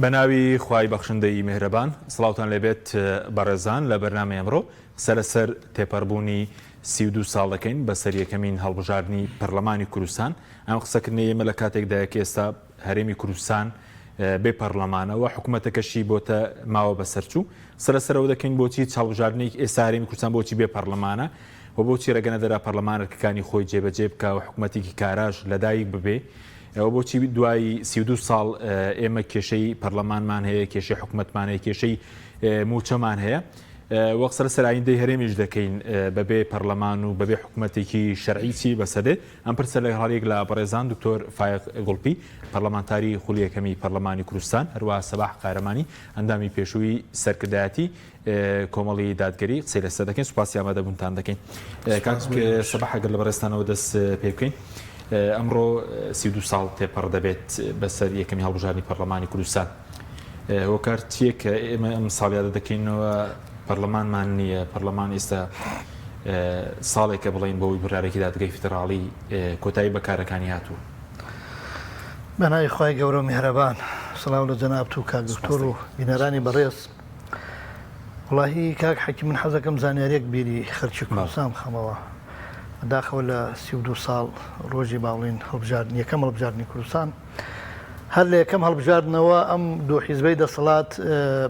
بەناوی خوای بەخشندەی میهرەبان سڵاوتان لێبێت بەڕێزان لە بەرنامەی ئەمڕۆ قسە لەسەر تێپەڕبوونی 32 ساڵ دەکەین بەسەر یەکەمین هەڵبژاردننی پەرلەمانی کوردستان. ئەم قسەکردنی ئێمە لە کاتێکدا کە ئێستا هەرێمی کوردستان بێ پەرلەمانەوە حکوومەتەکەشی بۆتە ماوە بەسەرچوو. سەرەسەرەوە دەکەین بۆچی هەڵبژاردننی ئێستا هەرێمی کوردستان بۆچی بێ پەرلەمانە و بۆچی ڕێگەنەدەرا پەرلەمانەکەکانی خۆی جێبەجێ بکە و حکوومەتێکی کاراژ لەدایک ببێ. ئەوە بۆچی دوای 32 ساڵ ئێمە کێشەی پەرلەمانمان هەیە، کێشەی حکوومەتمان هەیە، کێشەی موچەمان هەیە. وەک سەرسەر ئایندەی هەرێمیش دەکەین بەبێ پەرلەمان و بەبێ حکوومەتێکی شەرعیی بەسەدێت. ئەم پرسە لە هەڵێک لە بەڕێزان دکتۆر فایق گوڵپی پەرلەمانتاری خولیەکەمی پەرلەمانی کوردستان، هەروە سەباح قارەمانی ئەندامی پێشووی سەرکردایەتی کۆمەڵی دادگەری قسەی لەسەر دەکەین. سوپاسی ئامادەبوونتان دەکەین. سەباح ئەگەر لە بەڕێستانەوە دەست پێ بکەین. ئەمڕۆ 32 ساڵ تێپەڕ دەبێت بەسەر یەکەمی هەڵبژاردننی پەرلەمانی کوردستان. وەکارتیە کە ئێمە ئەم ساڵیادە دەکەینەوە پەرلەمانمان نییە. پەرلەمان ئێستا ساڵێکە بڵین بۆی برارێکی دادگای فیدراڵی کۆتایی بەکارەکانی هاتووە. بەناوی خوای گەورە و میهرەبان، سڵاو لە جەنابەت و کاک دکتۆر و بینەرانی بەڕێز. وڵاهی کاک حەکی من حەزەکەم زانیاریەک بیری خەرکی کوردستان بخەمەوە. داخەوە لە 32 ساڵ ڕۆژی باڵین هەڵبژاردننی یەکەم هەڵبژاردننی کوردستان، هەر لە یەکەم هەڵبژاردنەوە ئەم دوو حیزبەی دەسەڵات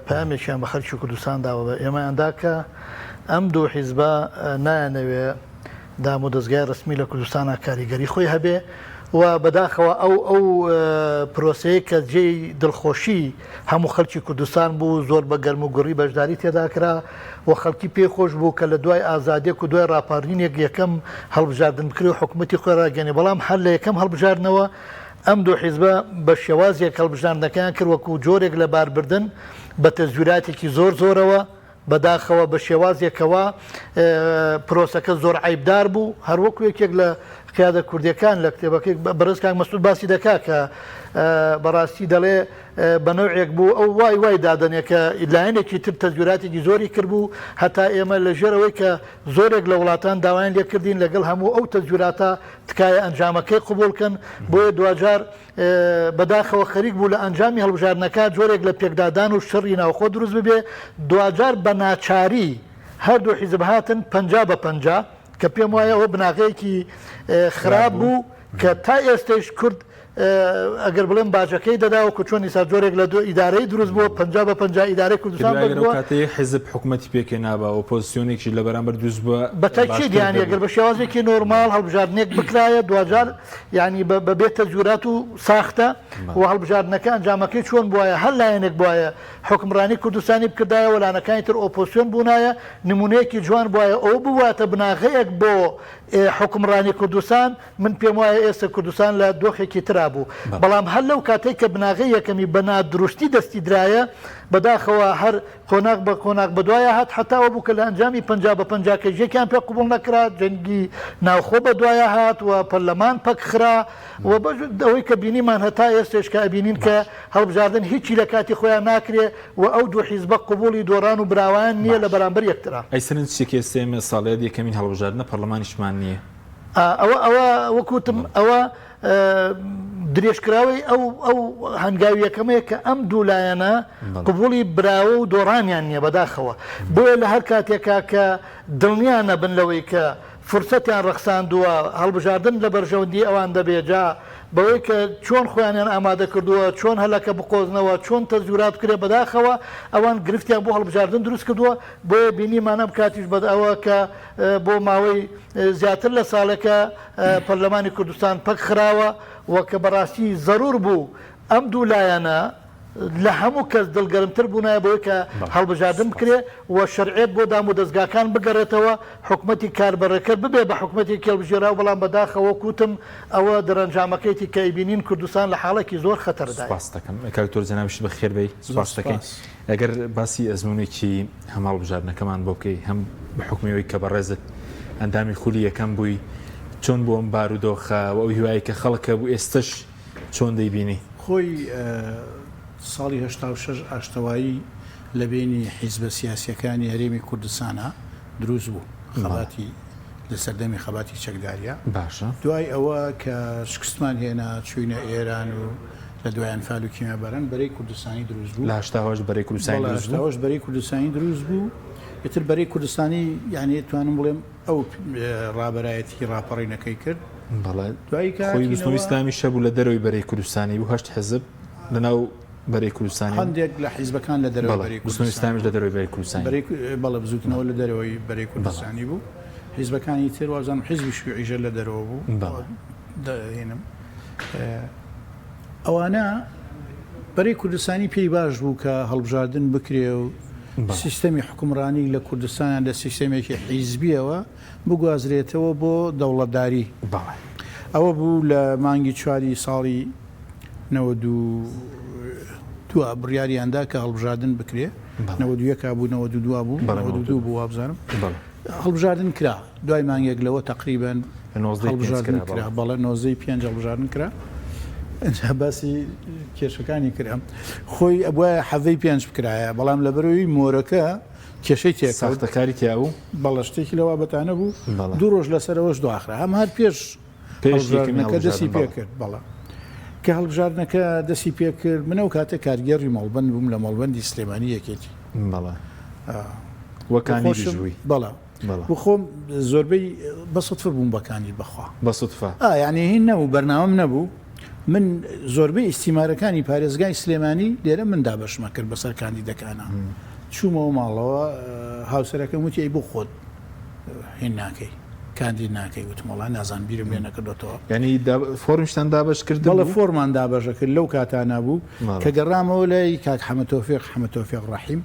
پامێکیان بە خەرکی کوردستان داوە بە ئێمەیاندا کە ئەم دوو حیزبە نایانەوێ دام و دەستگای ڕسمی لە کوردستانە کاریگەری خۆی هەبێ و بەداخەوە ئەو پرۆسەیە کە جێی دڵخۆشی هەموو خەڵکی کوردستان بوو، زۆر بە گەرم و گوڕی بەشداری تێدا کرا و خەڵکی پێخۆش بوو کە لە دوای ئازادێک و دوای ڕاپاردنینێک یەکەم هەڵبژاردن بکرێ و حکوومەتی خۆی ڕاگەنێ. بەڵام هەر لە یەکەم هەڵبژاردنەوە ئەم دوو حیزبە بە شێوازێک هەڵبژاردنەکان کرد وەکو جۆرێک لە باربردن بە تەزویراتێکی زۆرەوە، بەداخەوە بە شێوازێکەوە پرۆسەکە زۆر عیبدار بوو. هەروەکو یەکێک لە قیادە کوردیەکان لە کتێبەکەی بەڕێز کاک مەسعود باسی دەکا کە بەڕاستی دەڵێ بە نەوعێک بوو ئەو وای دادنێ کە لایەنێکی تر تەزویراتێکی زۆری کردبوو، هەتا ئێمە لە ژێرەوەی کە زۆرێک لە وڵاتان داوایان لێ کردین لەگەڵ هەموو ئەو تەزویراتە تکایە ئەنجامەکەی قبولکەن بۆیە دوجار بەداخەوە خەریک بوو لە ئەنجامی هەڵبژاردنەکە جۆرێک لە پێکدادان و شەڕی ناوخۆ دروست ببێ. دوجار بە ناچاری هەردوو حیزب هاتن 50 بە 50 کە پێم وایە ئەوە بناغەیەکی خراپ بوو کە تا ئێستش کورد ئەگەر بڵێم باجەکەی دەدا و کوچۆنی سا جۆرێک لە دو ئیدارەی دروست بووە 50 بە 50 ئیدارەی کوردستان کاتەیە حیزب حکوومەتی پێکێ نابا و پۆزیسیۆنێکی لە بەرامبەر دروست بووە بەتەکی دیانی ئەگەر بە شێوازێکی نۆرمال هەڵبژاردنێک بکرایە دوجار ینی بەبێت تەزویرات و ساختە و هەڵبژاردنەکە ئەنجامەکەی چۆن بواە هەر لایەنێک بواە حکمڕانی کوردستانی بکردایە و لایەنەکانی تر ئۆپۆسیۆن بوونایە نمونەیەکی جوان بواە ئەو بواتە بناغەیەک بۆ حکمڕانی کوردستان. من پێم وایە ئێستا کوردستان لە دۆخێکی ترا بوو. بەڵام هەر لەو کاتێک کە بناغی یەکەمی بە نادروستی دەستی درایە بەداخەوە هەر قۆناق بە قۆناق بەدوایە هات حتاوە بوو کە لە ئەنجامی 50 بە 50 کەژێکیان پێ قبول نەکرا، جەنگی ناوخۆ بەدوایە هات و پەرلەمان پەکخرا و ئەوەی کە بینیمان هەتا ئێستش کە ئەبینین کە هەڵبژاردن هیچی لە کاتی خۆیان ناکرێ و ئەو دوو حیزبە قبولی دۆڕان و براوان نییە لە بەرامبەر یەکترا. ئەیسەرن چێکی ئێستێمە ساڵێت یەکەمین هەڵبژاردنە پەرلەمانیشمان نییە. ئەوە وەکوتم ئەوە درێژکراوی ئەو هەنگاویەکەمەیە کە ئەم دوولایەنە قبولی براوە و دۆڕانیان نییە بەداخەوە. بۆیە لە هەر کاتێکا کە دڵنیان نەبن لەوەی کە فرسەتیان ڕەخساندووە هەڵبژاردن لە بەرژەوەندی ئەوان دەبێجا بەوەی کە چۆن خۆیانیان ئامادە کردووە، چۆن هەلەکە بقۆزنەوە، چۆن تەزویرات کرێ بەداخەوە ئەوان گرفتیان بۆ هەڵبژاردن دروست کردووە. بۆیە بینیمانەم کاتیش بەدەوە کە بۆ ماوەی زیاتر لە ساڵێکە پەرلەمانی کوردستان پەک خراوە و کە بەڕاستی زەرور بوو ئەم دوو لایەنە لە هەموو کەس دڵگەرمتر بوونایە بۆی کە هەڵبژاردن بکرێ و شەرعێت بۆ دام و دەستگاکان بگەڕێتەوە، حکوومەتی کاربەرەکەر ببێ بە حکوومەتی کێڵبژێرا و بەڵام بەداخەوە کوتم ئەوە دەرەنجامەکەیتی کە ئیبینین کوردستان لە حاڵێکی زۆر خەتەردا. سپاس دەکەم کاکتۆر جەنابش بەخێر بێی. سپاس دەکەین. ئەگەر باسی ئەزموونێکی هەم هەڵبژاردنەکەمان بۆ بکەی هەم بە حکومیەوەی کە بەڕێزت ئەندامی خولی یەکەم بووی چۆن بۆ ئەم بارودۆخە و ئەو هیوایی کە خەڵکە بوو ئێستش چۆن دەیبینی؟ خۆی ساڵی 86 ئاشتەوایی لە بینی حیزبە سیاسیەکانی هەرێمی کوردستانە دروست بوو. خەڵاتی لە سەردەمی خەباتی چەکداریە باشە دوای ئەوە کە شکستمان هێنا چوینە ئێران و لە دوایان فال و کیمەباران بەرەی کوردستانی دروست بوو لە هەشتاهۆش بەرەی کوردستانی دروست بوو هەشتاهۆش بەرەی کوردستانی دروست بوو ئیتر بەرەی کوردستانی یعنی توانم بڵێم ئەو ڕابەرایەتی ڕاپەڕینەکەی کرد بەڵێ دوایی خۆی دوستمی ئیسلامی شەبوو لە دەرەوەی بەرەی کوردستانی بوو هەشت حزب لەناو بەرەی کوردستانی هەندێک لە حیزبەکان لە دەرەوەی بەرەی دوستمی ئیسلامیش لە دەرەوەی بەرەی کوردستانی بەڵێ بزوتنەوە لە دەرەوەی بەرەی کوردستانی بوو حیزبەکانی تر وازان حیزبی شیوعیژە لە دەرەوە بوو دەهێنم ئەوانە بەرەی کوردستانی پێی باش بوو کە هەڵبژاردن بکرێ و سیستەمی حکومڕانی لە کوردستان لە سیستەمێکی حیزبیەوە بگوازرێتەوە بۆ دەوڵەتداری ئەوە بوو لە مانگی چواری ساڵی 92 بڕیاریاندا کە هەڵبژاردن بکرێ 92 بوو 92 بوو 92 بوو وابزانم هەڵبژاردن کرا دوای مانگێک لەوە تقریبان هەڵبژاردن کرا بەڵێ 95 هەڵبژاردن کرا باسی کێشەکانی کرام خۆی ئەبواە حەڤەی پێنج بکرایە بەڵام لە بەرەوەی مۆرەکە کێشەی ساختەکاری تیاو بەڵە شتێکی لەوا بەتانە بوو دوو ڕۆژ لەسەرەوەش دواخرا هەم هەر پێشەکە دەستی پێ کرد بەڵە کە هەڵبژاردنەکە دەستی پێ کرد منە و کاتە کارگەڕی مەڵبەند بووم لە مەڵبەندی سلێمانی یەکێتی بەڵە وەکانی ژووی بەڵە بۆ خۆم زۆربەی بەسەتفە بووم بەکانی بەخوا بەسوتفە یعنی هین نەبوو بەرنامەم نەبوو من زۆربەی ئیسیمارەکانی پارێزگای سلێمانی لێرە من دابەشمە کرد بەسەر کاندیدەکانە چوومەوە ماڵەوە هاوسەرەکەم وتی ئەی بۆ خۆت هین ناکەی کاندید ناکەی وتمەڵا نازان بیرم لێ نەکردێتەوە یعنی فۆرمشتان دابش کرد بەڵە فۆرمان دابەشە کرد لەو کاتانە بوو کە گەڕامەوە لای کاک حەمەتۆفیق ڕەحیم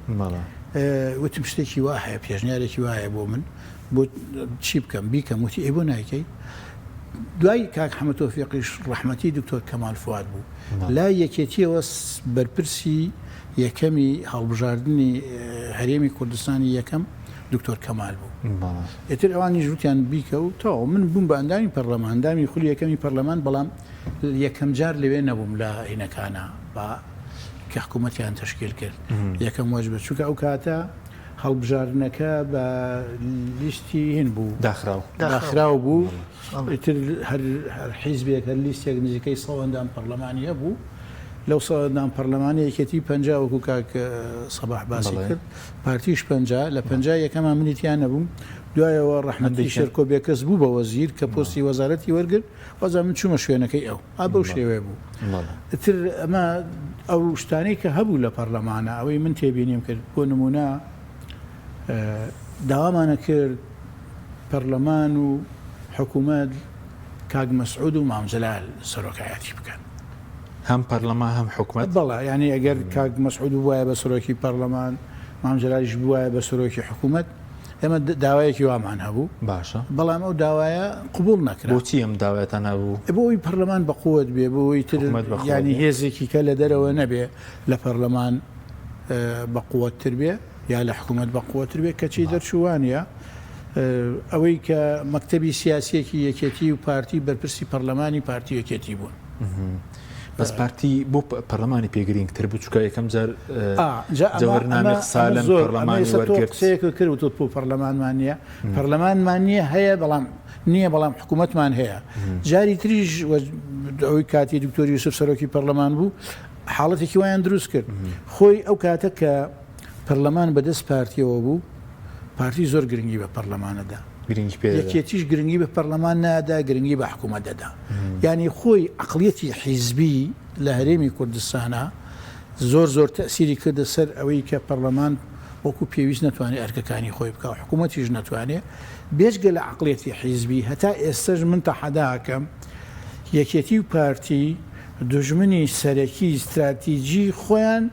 وتم شتێکی وا هەیە پێشنیارێکی وایە بۆ من بۆ چی بکەم بیکەم وتی ئەی بۆ نایکەی دوای کاک حەمەتۆفیقیش ڕەحمەتی دکتۆر کەمال فواد بوو لای یەکێتیەوە بەرپرسی یەکەمی هەڵبژاردننی هەرێمی کوردستانی یەکەم دکتۆر کەمال بوو ئێتر ئەوانی ژوتیان بیکە و تاوە من بووم بە ئەندامی پەرلەماندامی خولی یەکەمی پەرلەمان بەڵام یەکەم جار لەوێ نەبووم لە هینەکانە بە کە حکوومەتیان تەشکیل کرد یەکەم وەجبە چووکە ئەو کاتە هەڵبژاردنەکە بە لیستی هین بوو داخراو بوو ئیتر هەر حیزبێک هەر لیستێک نزیکەی سەوەندان پەرلەمانی هەبوو لەو سەوەندان پەرلەمانی یەکێتی 50 وەکو کاک سەباح باسی کرد پارتیش 50 لە 50 یەکەمان منیتیان نەبووم دوایەوە ڕەحمەتی شێرکۆ بێکەس بوو بە وەزیر کە پۆستی وەزارەتی وەرگرت وەزا من چوومە شوێنەکەی ئەو بەو شێوێ بوو ئیتر ئەمە ئەو شتانەی کە هەبوو لە پەرلەمانە ئەوەی من تێبینیم کرد بۆ نمونە داوامانە کرد پەرلەمان و حکوومەت کاک مەسعود و مام جەلال سەرۆکایەتی بکەن هەم پەرلەمان هەم حکوومەت بەڵێ یعنی ئەگەر کاک مەسعود بووایە بە سەرۆکی پەرلەمان مام جەلالیش بووایە بە سەرۆکی حکوومەت ئێمە داوایەکی وامان هەبوو باشە بەڵام ئەو داوایە قبول نەکرا بۆچی ئەم داوایەتان هەبوو بۆی پەرلەمان بەقووت بێ بۆی تر ینی هێزێکی کە لە دەرەوە نەبێ لە پەرلەمان بەقووەتتر بێ یا لە حکوومەت بەقووەتتر بێ کەچی دەرچوانە ئەوەی کە مەکتەبی سیاسیەکی یەکێتی و پارتی بەرپرسی پەرلەمانی پارتی یەکێتی بوون بەس پارتی بۆ پەرلەمانی پێگرینگتر بچووکە یەکەم جار جەوەرنامە سالم پەرلەمانی وەرگرت کرد بۆ پەرلەمانمان نییە پەرلەمانمان نییە هەیە بەڵام نییە بەڵام حکوومەتمان هەیە جاری تریش ئەوەی کاتی دکتۆری یوسف سەرۆکی پەرلەمان بوو حاڵەتێکی وایان دروست کرد خۆی ئەو کاتە کە پەرلەمان بەدەست پارتیەوە بوو پارتی زۆر گرنگی بە پەرلەمانەدا یەکێتیش گرنگی بە پەرلەمان نادا گرنگی بە حکوومەت دەدا یعنی خۆی عەقڵیەتی حیزبی لە هەرێمی کوردستانە زۆر تەسیری کردە سەر ئەوەی کە پەرلەمان وەکو پێویست نەتوانێت ئەرکەکانی خۆی بکە حکوومەتیش نەتوانێت بێژگە لە عەقڵیەتی حیزبی هەتا ئێستاش من تەحەداکەم یەکێتی و پارتی دوژمنی سەرەکی استراتیجی خۆیان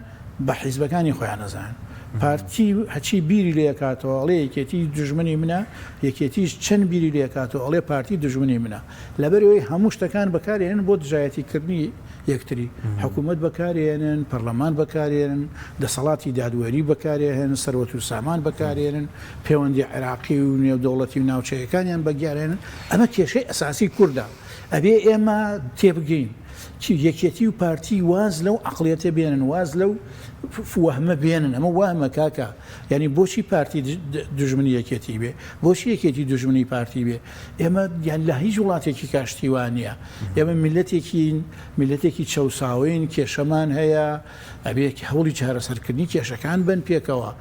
بە حیزبەکانی خۆیان نەزان پارتی هەچی بیری لێکاتەوە ئەڵێ یەکێتی دژمنی منە یەکێتیش چەند بیری لێکاتەوە ئەڵێ پارتی دژمنی منە لەبەرەوەی هەموو شتەکان بەکارێنن بۆ دژایەتیکردنی یەکتری حکوومەت بەکارێنن پەرلەمان بەکارێنن دەسەڵاتی دادوەری بەکارێنن سەروەت و سامان بەکارێنن پەیوەندی عێراقی و نێودەوڵەتی و ناوچەیەکانیان بەگیارێنن ئەمە کێشەی ئەساسی کووردە ئەبێ ئێمە تێبگەین یەکێتی و پارتی واز لەو عقلێتە بێنن واز لەو وەهمە بێنن ئەمە وەهمە کاکە یعنی بۆچی پارتی دژمنی یەکێتی بێ بۆچی یەکێتی دژمنی پارتی بێ ئێمە یان لە هیچ وڵاتێکی کاشتیوان نیە ئێمە میلەتێکی چەساوین کێشەمان هەیە ئەبێ هەوڵی چارەسەرکردنی کێشەکان بن پێکەوە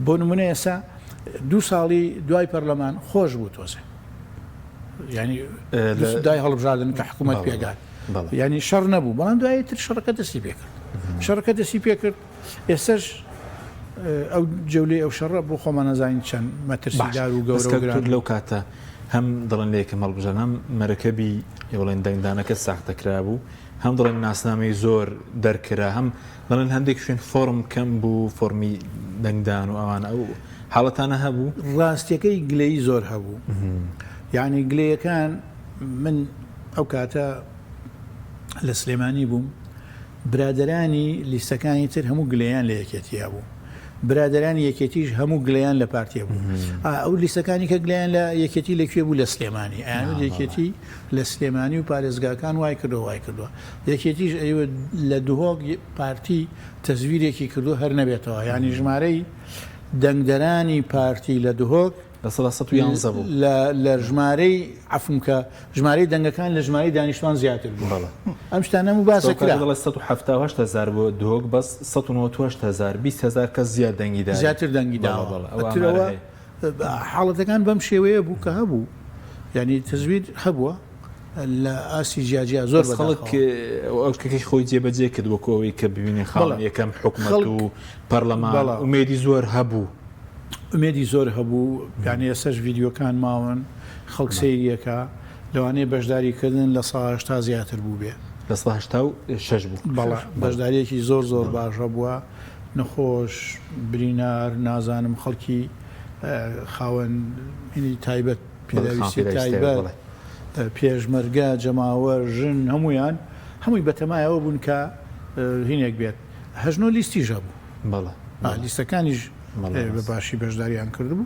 بۆ نمونە ئێستا 2 ساڵی دوای پەرلەمان خۆش بوو تۆزێ ینی دای هەڵبژاردن کە حکوومەت پێگات ینی شەڕ نەبوو بەڵام دوایتر شەڕەکە دەستی پێکرد شەڕەکە دەستی پێکرد ئێستش ئەو جەولێ ئەو شەڕە بۆ خۆمان نەزانین چەند مەترسیدار و گەورە لەو کاتە هەم دڵن لێکە مەڵبژان هەم مەرەکەبی بڵێن دەنگدانەکە ساختەکرا بوو هەم دڵێن ناسنامەی زۆر دەرکرا هەم دڵێن هەندێک شوێن فۆرم کەم بوو فۆرمی دەنگدان و ئەوانە ئەو حاڵەتانە هەبوو ڕاستیەکەی گلەی زۆر هەبوو یعنی گلەیەکان من ئەو کاتە لە سلێمانی بووم برادرانی لیستەکانی تر هەموو گلەیان لە یەکێتیە بوو برادرانی یەکێتیش هەموو گلەیان لە پارتیە بوو ئەو لیستەکانی کە گلەیان لە یەکێتی لەکوێ بوو لە سلێمانی ئەیان یەکێتی لە سلێمانی و پارێزگاکان وای کردووە یەکێتیش ئەوە لە دوهۆک پارتی تەزویرێکی کردو هەر نەبێتەوە ینی ژمارەی دەنگدەرانی پارتی لە دوهۆک لە ژمارەی عفمکە ژمارەی دەنگەکان لە ژمارەی دانیشتوان زیاتر بوو ئەم شتانە و باسەکرا 1970 بۆ دۆک بەس 1970 20,000 کەس زیاد دەنگیدا زیاتر دەنگیداوە حاڵەتەکان بەم شێوەیە بوو کە هەبوو ینی تەزویر هەبووە لە ئاسی جیاجیا زۆر خەڵک ئەوکەکەی خۆی جێبەجێ کرد وەکەوەی کە ببینێ خاڵ یەکەم حکومەت و پەرلەمان ئومێدی زۆر هەبوو ئومێدی زۆر هەبوو یعنی ئێسەش ڤیددیۆکان ماون خەڵک سەیریەکە لەوانەیە بەشداریکردن لە ساڵ تا زیاتر بوو بێ لە 6 بوو بەڵێ بەشداریەکی زۆر باشە بووە نەخۆش برینار نازانم خەڵکی خاوەن تایبەت پێداویستی تایبەت پێشمەرگە جەماوە ژن هەمویان هەمووی بەتەمایەوە بوون کە هینێک بێت هەژنۆ لیستی ژە بوو لیستەکانیش بە باشی بەشداریان کردبوو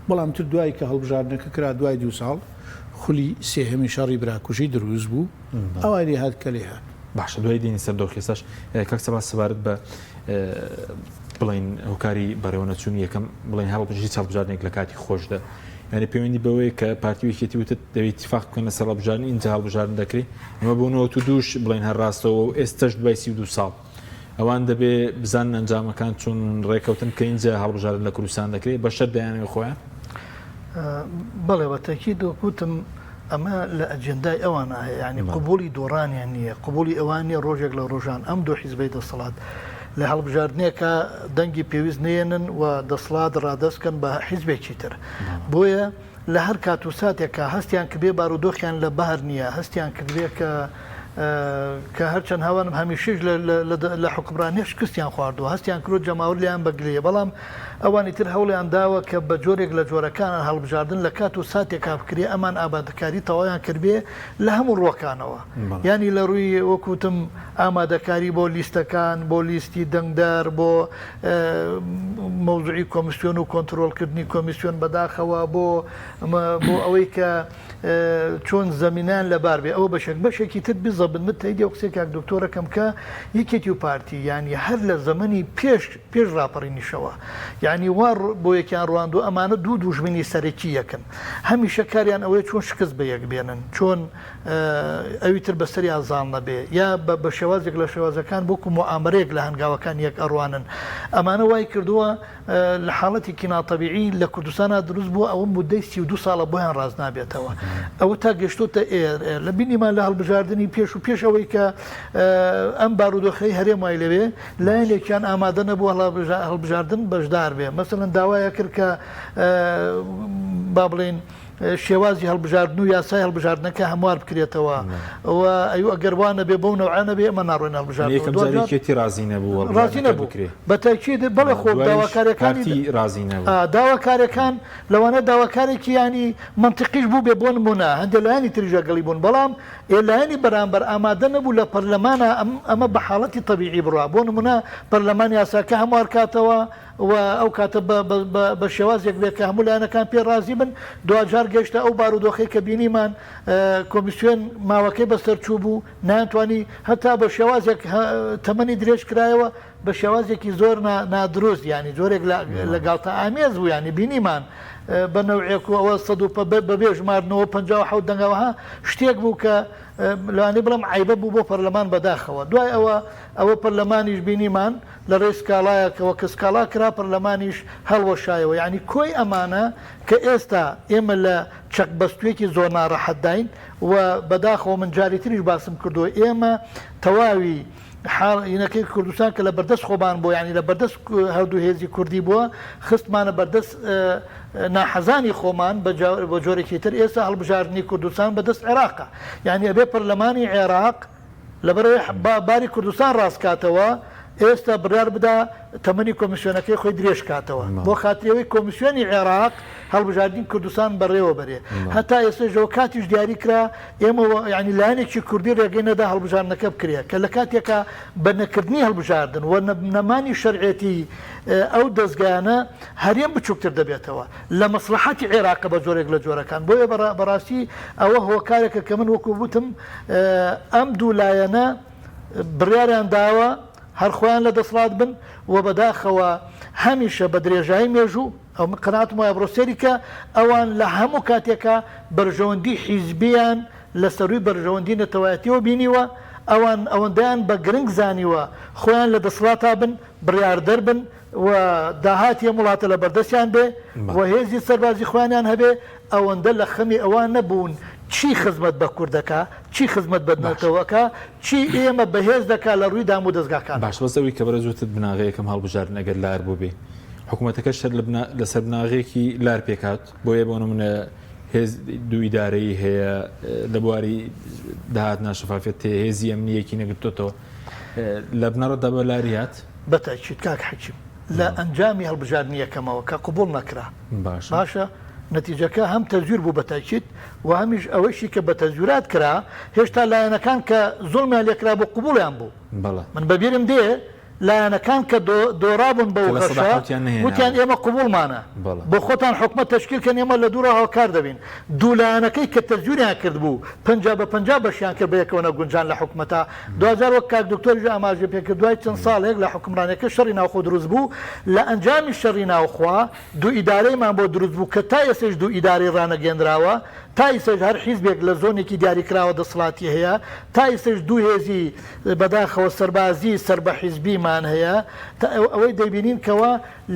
بەڵام تر دوای کە هەڵبژاردنەکە کرا دوای 2 ساڵ خولی سێهەمی شەڕی براکوژی دروست بوو ئەوانی هات کە لێ هات باشە دوای دینی سەردۆخێساش کاک سەباس سەبارەت بە بڵین هۆکاری بەڕێوەچوونی یەکەم بڵین هەڵبژی هەڵبژاردنێک لە کاتی خۆشدا یعنی پەیوەندی بەوەی کە پارتیویەتی وتت دەوێت اتفاق بکەنە سەر هەڵبژاردن اینجا هەڵبژاردن دەکرێت ئەمە بۆنەوە تو دووش بڵین هەر ڕاستەوە و ئێستش دوای 32 ساڵ ئەوان دەبێ بزان ئەنجامەکان چون ڕێکەوتن کە اینجا هەڵبژاردن لە کوردستان دەکرێت بە شەر دەیانەوە خۆیان بەڵێ بەتەکی دۆکوتم ئەمە لە ئەجندای ئەوان هەیە ینی قبولی دۆڕانیان نییە قبولی ئەوان نیە ڕۆژێک لە ڕۆژان ئەم دو حیزبەی دەسەڵات لە هەڵبژاردنێکە دەنگی پێویست نێنن و دەسڵات ڕادەستکەن بە حیزبێکی تر بۆیە لە هەر کات و ساتێکە هەستیان کردێ بارودۆخیان لە بەهر نییە هەستیان کردێ کە هەرچەند هەوانم هەمیشەش لە حکمڕانیە شکستیان خواردووە هەستیان کرۆ جەماور لیان بەگلەیە بەڵام ئەوانی تر هەوڵیان داوە کە بە جۆرێک لە جۆرەکانە هەڵبژاردن لە کات و ساتێکا بکرێ ئەمان ئابادەکاری تەواویان کردبێ لە هەموو ڕۆکانەوە ینی لە ڕووی وەکوتم ئامادەکاری بۆ لیستەکان بۆ لیستی دەنگدار بۆ مەوزوعی کۆمیسیۆن و کۆنتترۆلکردنی کۆمیسیۆن بەداخەوە بۆ ئەوەی کە چۆن زەمینان لەبار بێ ئەوە بەشێکی تر بزەبن متەیدی قسێکاک دکتۆرەکەم کە یەکێتی و پارتی ینی هەر لە زەمەنی پێش ڕاپەڕینیشەوە یعنی وا بۆ یەکیان ڕواندو ئەمانە دوو دوژمنی سەرەکی یەکن هەمیشە کاریان ئەوەیە چۆن شکست بە یەک بێنن چۆن ئەوی تر بەسەری ئازان نەبێ یا بە شێوازێک لە شێوازەکان بۆکو مۆئامرەیەک لە هەنگاوەکان یەک ئەڕوانن ئەمانە وای کردووە لە حاڵەتێکی ناتەبیعی لە کوردستانە دروست بووە ئەوە مودەی 32 ساڵە بۆیان ڕاز نابێتەوە ئەوە تا گەشتۆتە لە بینیمان لە هەڵبژاردننی پێش و پێش ئەوەی کە ئەم بارودۆخەی هەرێم وای لەوێ لایەنێکیان ئامادە نەبووە هەڵبژاردن بەشدار بێ مەسەڵەن داوایە کرد کە با بڵێن شێوازی هەڵبژاردن و یاسای هەڵبژاردنەکە هەموار بکرێتەوە ئەوە ئەو ئەگەروانە بێ بەو نەوعانە بێ ئەمە ناڕۆین هەڵبژاردنێتی رازی نەبوو بەتاکید بەڵێ خۆ داواکارەکانی رازی نەبوو داواکارەکان لەوانە داواکارێکی ینی منطقیش بوو بێ بۆ نمونە هەندێک لایەنی تریژەگەڵی بوون بەڵام ئێلایەنی بەرامبەر ئامادە نەبوو لە پەرلەمانە ئەمە بە حاڵەتی طبیعی بڕوا بۆ نمونە پەرلەمان یاساکە هەموار کاتەوە و ئەو کاتە بە شێوازێک بێت کە هەموو لایەنەکان پێ رازی بن دوجار گەشتە ئەو بارودۆخی کە بینیمان کۆمیسیۆن ماوەکەی بەسەرچوو بوو ناتوانانی هەتا بە شێوازێک تەمەنی درێژ کرایەوە بە شێوازێکی زۆر نادروست ینی زۆرێک لەگاڵتە ئامێز بوو ینی بینیمان بە نەوعێک و ئەوە بەبێ ژمارنەوە 57 دەنگەوەها شتێک بوو کە لەوانەیە بڵم عیبە بوو بۆ پەرلەمان بەداخەوە دوای ئەوە پەرلەمانیش بینیمان لە ڕێی سکاڵایەکەوە کە سکاڵا کرا پەرلەمانیش هەڵوەشایەوە یعنی کۆی ئەمانە کە ئێستا ئێمە لە چەک بەستوێکی زۆر ناڕەحەتداین و بەداخەوە من جاری تریش باسم کردووە ئێمە تەواوی حاڵینەکەی کوردستان کە لە بەردەست خۆبان بۆ ینی لە بەردەست هەردوو هێزی کوردی بووە خستمانە بەردەست ناحەزانی خۆمان بە جۆرێکی تر ئێستا هەڵبژاردننی کوردستان بەدەست عێراقا یعنی ئەبێ پەرلەمانی عێراق لەبەرەوەی باری کوردستان ڕاستکاتەوە ئێستا بڕیار بدا تەمەنی کۆمیسیۆنەکەی خۆی درێژ کاتەوە بۆ خاتریەوەی کۆمیسیۆنی عێراق هەڵبژاردننی کوردستان بەڕێوە بەرێ هەتا ئێستاژەوە کاتیش دیاری کرا ئێمە ینی لایەنێکی کوردی ڕێگەی نەدا هەڵبژاردنەکە بکرێت کە لە کاتێکە بە نەکردنی هەڵبژاردن و نەمانی شەرعێتی ئەو دەستگایانە هەرێم بچووکتر دەبێتەوە لە مەسلحەتی عێراقە بە جۆرێک لە جۆرەکان بۆیە بەڕاستی ئەوە هۆکارێکە کە من وەکو وتم ئەم دوو لایەنە بڕیاریان داوە هەر خۆیان لە دەسڵات بن و بەداخەوە هەمیشە بە درێژایی مێژوو ئەو قەناعەتم وایە بڕۆسێریکە ئەوان لە هەموو کاتێکە بەرژەوەندی حیزبیان لە سەروی بەرژەوەندی نەتەوایەتیەوە بینیوە ئەوەندەیان بە گرنگ زانیوە خۆیان لە دەسڵاتا بن بڕیاردەر بن و داهاتی وڵاتە لە بەردەستیان بێ و هێزی سەربازی خۆیانیان هەبێ ئەوەندە لە خەمی ئەوان نەبوون چی خزمەت بە کوردەکە چی خزمەت بەنەتەوەکە چی ئێمە بەهێز دەکات لە ڕووی دام و دەستگاکان باش بەسەوەی کە بەرە زووتت بناغەیەکەم هەڵبژاردن ئەگەر لار بوو بێ حکوومەتەکە شەر لەسەر بناغەیەکی لار پێکات بۆیە بۆ نمونە هێز دوو ئیدارەی هەیە لە بواری داهات ناشەفافێت هێزی ئەمنیەکی نەگرتوتەوە لە بنەڕەتدا بە لاریات بەتاکید کاک حەکیم لە ئەنجامی هەڵبژاردنیەکەمەوە کە قبول نەکرا باشە نەتیجەکە هەم تەزویر بوو بەتاکید و هەمیش ئەوەشی کە بە تەزویرات کرا هێشتا لایەنەکان کە زۆڵمیان لێکرا بۆ قبوڵیان بوو من بەبیرم دێ لایەنەکان کە دۆڕابوون بە وخەشە وتیان ئێمە قبوڵمانە بۆ خۆتان حکومەت تشکیلکەن ئێمە لە دوورە هاوکار دەبین دوو لایەنەکەی کە تەزویریان کرد بوو 50 بەشیان کرد بە یەکەوە گونجان لە حکومەتە 2000 وەک کاک دکتۆریش ئاماژە پێکرد دوای چەند ساڵێک لە حکومڕانەکە شەڕی ناوخۆ دروست بوو لە ئەنجامی شەڕی ناوخوا دوو ئیدارەیمان بۆ دروست بوو کە تا ئێستاش دوو ئیدارەی ڕانەگەێنراوە تا ئێستاش هەر حیزبێک لە زۆنێکی دیاریکراوە دەسڵاتی هەیە تا ئێستاش دوو هێزی بەداخەوە سەربازی سەر بە حیزبیمان هەیە ئەوەی دەبینین کەەوە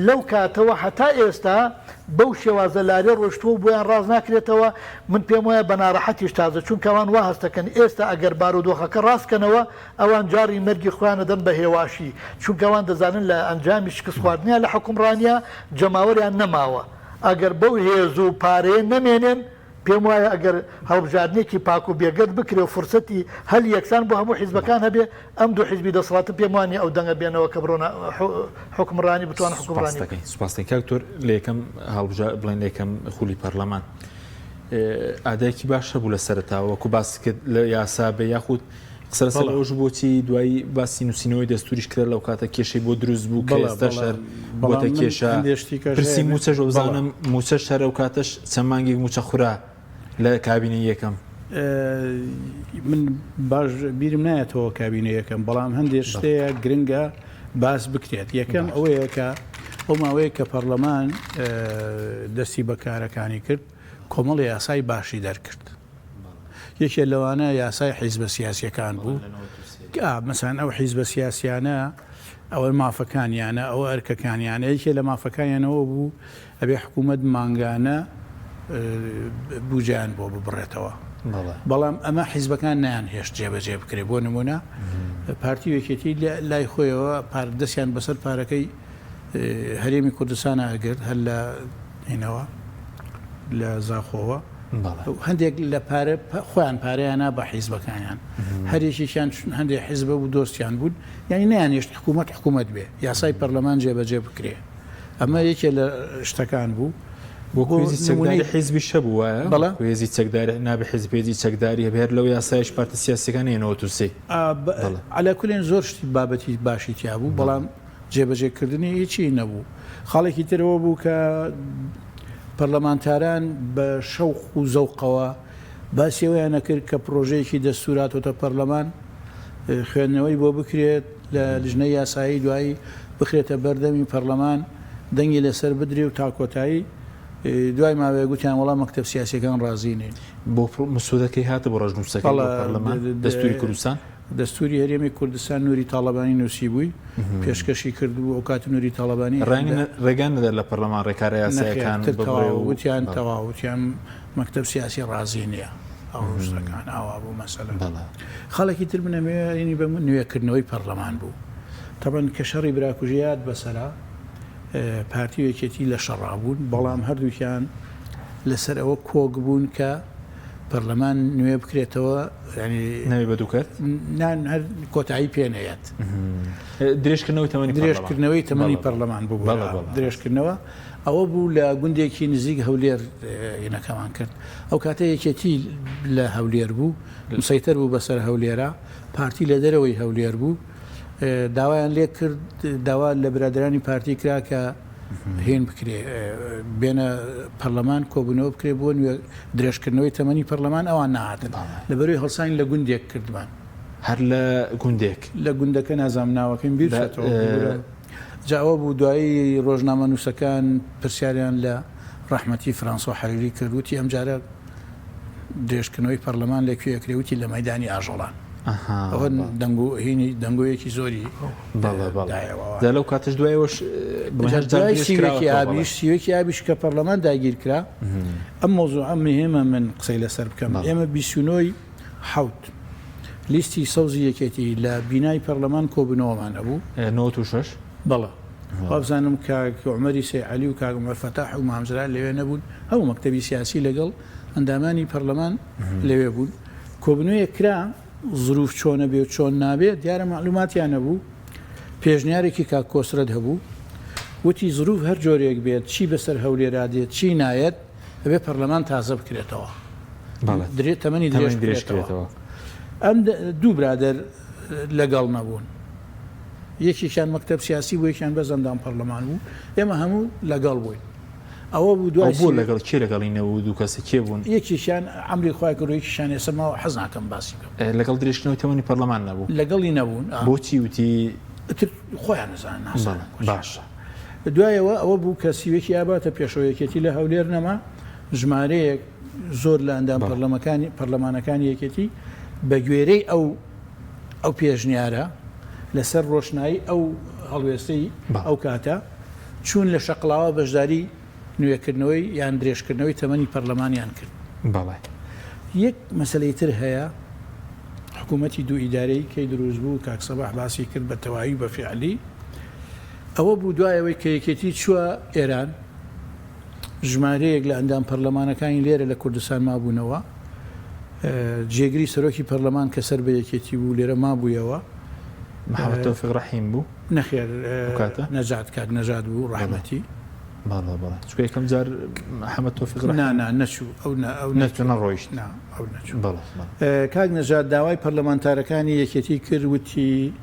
لەو کاتەوە هەتا ئێستا بەو شێوازە لارێ ڕۆشتووە بۆیان ڕاز ناکرێتەوە من پێم وایە بە ناڕەحەتیش تازە چونکە ئەوان وا هەستەکەن ئێستا ئەگەر بارودۆخەکە ڕاستکەنەوە ئەوان جاری مەرگی خۆیانە دەن بە هێواشی چونکە ئەوان دەزانن لە ئەنجامی شکست خواردنیان لە حکومڕانیە جەماوەریان نەماوە ئەگەر بەو هێز و پارەیە نەمێنێن پێم وایە ئەگەر هەڵبژاردنێکی پاک و بێگەت بکرێ و فرسەتی هەل یەکسان بۆ هەموو حیزبەکان هەبێ ئەم دوو حیزبی دەسڵاتە پێم وانێ ئەو دەنگە بێنەوە کە بڕۆ حکومڕانی بتوانە حکومڕانی سوپاسەکەی کاکتۆر لە یەکەم هەڵبژار بڵێن لە یەکەم خولی پەرلەمان ئادایەکی باشە بوو لە سەرەتاوە وەکو باسی کرد لە یاسا بە یاخود قسە لەسەر ئەوش بۆچی دوایی باسی نووسینەوەی دەستوریش کرد لەو کاتە کێشەی بۆ دروست بوو کە ئێستا شەر بۆتە کێشە پرسی موچەش بزانم موچە شەرە و کاتەش چەند مانگێک موچە خورا لە کابینە یەکەم من باش بیرم نایەتەوە کابینە یەکەم بەڵام هەندێک شتەیە گرنگە باس بکرێت یەکەم ئەوەیە کە ئەو ماوەیە کە پەرلەمان دەستی بەکارەکانی کرد کۆمەڵی یاسای باشی دەرکرد یەکێ لەوانە یاسای حیزبە سیاسیەکان بوو مەسان ئەو حیزبە سیاسیانە ئەوە مافەکانیانە ئەوە ئەرکەکانیانە یەکێ لە مافەکانیانەوە بوو ئەبێ حکوومەت مانگانە بوجیان بۆ ببڕێتەوە بەڵام ئەمە حیزبەکان نیان هێشت جێبەجێ بکرێ بۆ نمونە پارتی وەکێتی لای خۆیەوە دەستیان بەسەر پارەکەی هەرێمی کوردستانە ئەگرت هەر لە هینەوە لە زاخۆوە هەندێک لە خۆیان پارەیانە بە حیزبەکانیان هەرێکیان هەندێک حیزبە و دۆستیان بوون یعنی نیانێشت حکوومەت بێ یاسای پەرلەمان جێبەجێ بکرێ ئەمە یەکێ لە شتەکان بوو وەکوێزی چەکداری حیزبی شەبوو وایە وێزی چەکداری نابێ حیزبێزی چەکداری هەبێت لەو یاسایش پارتە سیاسیەکان هێنەوە تووسێ عەلا کولێن زۆر شتی بابەتی باشی تیا بوو بەڵام جێبەجێکردنی هیچی نەبوو خاڵێکی ترەوە بوو کە پەرلەمانتاران بە شەوق و زەوقەوە باسیەوەیان نەکرد کە پرۆژەیەکی دەستوراتۆتە پەرلەمان خوێندنەوەی بۆ بکرێت لە لیژنەی یاسایی دوایی بخرێتە بەردەمی پەرلەمان دەنگی لەسەر بدرێ و تاکۆتایی دوای ماوەیە گوتیان وەڵام مەکتەب سیاسیەکان ڕازی نین بۆ مسودەکەی هاتە بۆ ڕژنووسەکەی پەرلەمان دەستوری کوردستان دەستوری هەرێمی کوردستان نووری تاڵەبانی نووسی بووی پێشکەشی کردبوو ئەو کات نووری تاڵەبانی ڕێگان نەدەر لە پەرلەمان ڕێکارە یاسایەکان وتیان تەواوتیان مەکتەب سیاسی ڕازی نییە ئەو شتەکان ئاوا بوو مەسەلە خەڵێکی تر بنەمێنی بە نوێکردنەوەی پەرلەمان بوو تەبەن کە شەڕی براکوژیات بەسەرا پارتی یەکێتی لە شەڕابوون بەڵام هەردووکیان لەسەر ئەوە کۆک بوون کە پەرلەمان نوێ بکرێتەوە ینی نەوێ بە دووکەت هەر کۆتایی پێنەیەت درێژکردنەوەی تەمەنی پەرلەمان بوو درێژکردنەوە ئەوە بوو لە گوندێکی نزیک هەولێر یەنەکەمان کرد ئەو کاتە یەکێتی لە هەولێر بوو مسەیتەر بوو بەسەر هەولێرە پارتی لە دەرەوەی هەولێر بوو داوایان لێ کرد داوا لە برادرانی پارتی کرا کە هێن بکرێ بێنە پەرلەمان کۆبوونەوە بکرێ بۆ درێژکردنەوەی تەمەنی پەرلەمان ئەوان نهاتن لەبەروی هەڵسانی لە گوندێک کردمان هەر لە گوندێک لە گوندەکە نازام ناوەکەم بیرێتەوە جاوە بوو دوایی ڕۆژنامە نووسەکان پرسیاریان لە ڕەحمەتی فرانسۆ حەریری کردوتی ئەم جارە درێژکردنەوەی پەرلەمان لەکوێکرێوتی لە مەیدانی ئاژەڵان ئەوە هینی دەنگۆیەکی زۆری لەو کاتش دوایەوەش سیوەکی ئابیش کە پەرلەمان داگیر کرا ئەم مۆزوع ئەم مهمە من قسەی لەسەر بکەم ئێمە 29 حوت لیستی سەوزی یەکێتی لە بینای پەرلەمان کۆبوونەوەمان هەبوو 96 بەڵێ بزانم کاک عومەری سەیعەلی و کاک عومەر فەتاح و مامزرا لەوێ نەبوون هەموو مەکتەبی سیاسی لەگەڵ ئەندامانی پەرلەمان لەوێ بوون کۆبوونەوەیە کرا ظروف چۆنە بێ و چۆن نابێت دیارە معلوماتیان نەبوو پێشنیارێکی کاک کۆسرەت هەبوو وتی ظروف هەر جۆرێک بێت چی بەسەر هەولێرا دێت چی نایەت ئەبێ پەرلەمان تازە بکرێتەوە درێت تەمەنی درێژکرێتەوە ئەم دوو برادەر لەگەڵ نەبوون یەکێکیان مەکتەب سیاسی بوو یەکیان بە زەندان پەرلەمان بوو ئێمە هەموو لەگەڵ بووین ئەوە بوو دوای بۆ لەگەڵ کێ لەگەڵینەوە دوو کەسە کێ بوون یەکیشیان ئەمری خوای کردویەکیشان ێسماوە حەز ناکەم باسی بکەم لەگەڵ درێژکردنەوەی تەمەنی پەرلەمان نەبوو لەگەڵی نەبوون بۆچی وتی خۆیان نزان باشە دوایەوە ئەوە بوو کە سیوێکی ئاباتە پێشەوەیەکێتی لە هەولێر نەما ژمارەیەک زۆر لە ئەندام پەرلەمانەکانی یەکێتی بە گوێرەی ئەو پێشنیارە لەسەر ڕۆشنایی ئەو هەڵوێستەی ئەو کاتە چوون لە شەقڵاوە بەشداری نوێکردنەوەی یان درێژکردنەوەی تەمەنی پەرلەمانیان کرد بەڵێ یەک مەسەلەی تر هەیە حکوومەتی دوو ئیدارەی کەی دروست بوو کاک سەباح باسی کرد بە تەواوی بە فیعلی ئەوە بوو دوایەوەی کە یەکێتی چووە ئێران ژمارەیەک لە ئەندام پەرلەمانەکانی لێرە لە کوردستان مابوونەوە جێگری سەرۆکی پەرلەمان کە سەر بە یەکێتی بوو لێرە مابوویەوە محەممەد تەوفیق ڕەحیم بوو نەخێر نەجات کاک نەجات بوو ڕەحمەتی چکە یەکەم جار محەممەد تەوفیق نەچوو ئەو نەڕۆیشت ئەو نەچوو کاک نەجات داوای پەرلەمانتارەکانی یەکێتی کرد وتی